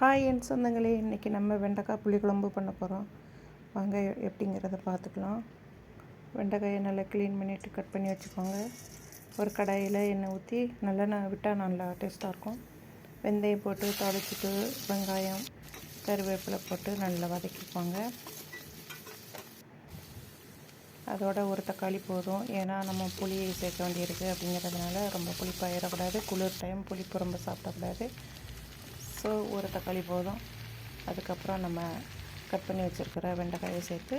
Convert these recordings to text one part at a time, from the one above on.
Hi என் சொந்தங்களே, இன்றைக்கி நம்ம வெண்டைக்காய் புளிக்குழம்பு பண்ண போகிறோம். வாங்க எப்படிங்கிறத பார்த்துக்கலாம். வெண்டைக்காயை நல்லா க்ளீன் பண்ணிவிட்டு கட் பண்ணி வச்சுக்கோங்க. ஒரு கடாயில் எண்ணெய் ஊற்றி நல்லெண்ணெய் விட்டால் நல்லா டேஸ்ட்டாக இருக்கும். வெந்தயம் போட்டு தாளிச்சிட்டு வெங்காயம் கருவேப்பிலை போட்டு நல்லா வதக்கிப்பாங்க. அதோட ஒரு தக்காளி போதும், ஏன்னா நம்ம புளி சேர்க்க வேண்டியிருக்கு அப்படிங்கிறதுனால ரொம்ப புளிப்பாயிடக்கூடாது. குளிர் டைம் புளிப்பு ரொம்ப சாப்பிடக்கூடாது. ஸோ ஒரு தக்காளி போதும். அதுக்கப்புறம் நம்ம கட் பண்ணி வச்சுருக்கிற வெண்டைக்காயை சேர்த்து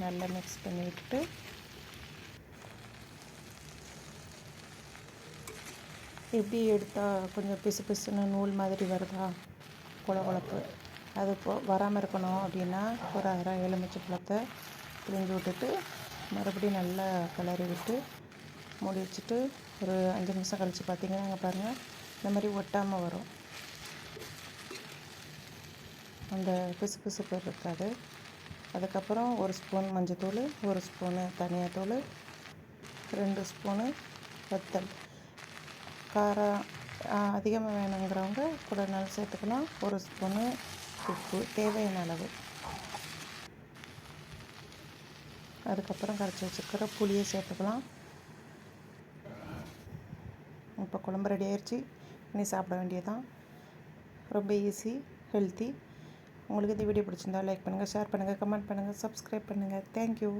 நல்லா மிக்ஸ் பண்ணி விட்டுட்டு எப்படி எடுத்தால் கொஞ்சம் பிசு பிசுன்னு நூல் மாதிரி வருதா குழப்பு, அது வராமல் இருக்கணும் அப்படின்னா ஒரு அரை எலுமிச்சை பழத்தை பிழிஞ்சு விட்டுட்டு மறுபடியும் நல்லா கிளறி விட்டு மூடி வச்சுட்டு ஒரு 5 நிமிஷம் கழித்து பார்த்திங்கன்னா அங்கே பாருங்கள், இந்த மாதிரி ஒட்டாமல் வரும். அந்த பிசுபிசுப்பு இருக்காது. அதுக்கப்புறம் ஒரு ஸ்பூன் மஞ்சத்தூள், ஒரு ஸ்பூனு தனியாத்தூள், 2 ஸ்பூனு வத்தல். காரம் அதிகமாக வேணுங்கிறவங்க கூட நாள் சேர்த்துக்கலாம். ஒரு ஸ்பூனு உப்பு தேவையான அளவு. அதுக்கப்புறம் கரைச்சி வச்சுருக்கிற புளியை சேர்த்துக்கலாம். இப்போ குழம்பு ரெடி ஆயிடுச்சு. இனி சாப்பிட வேண்டியதான். ரொம்ப ஈஸி, ஹெல்த்தி. உங்களுக்கு இந்த வீடியோ பிடிச்சிருந்தா லைக் பண்ணுங்கள், ஷேர் பண்ணுங்கள், கமெண்ட் பண்ணுங்கள், சப்ஸ்கிரைப் பண்ணுங்கள். தேங்க்யூ.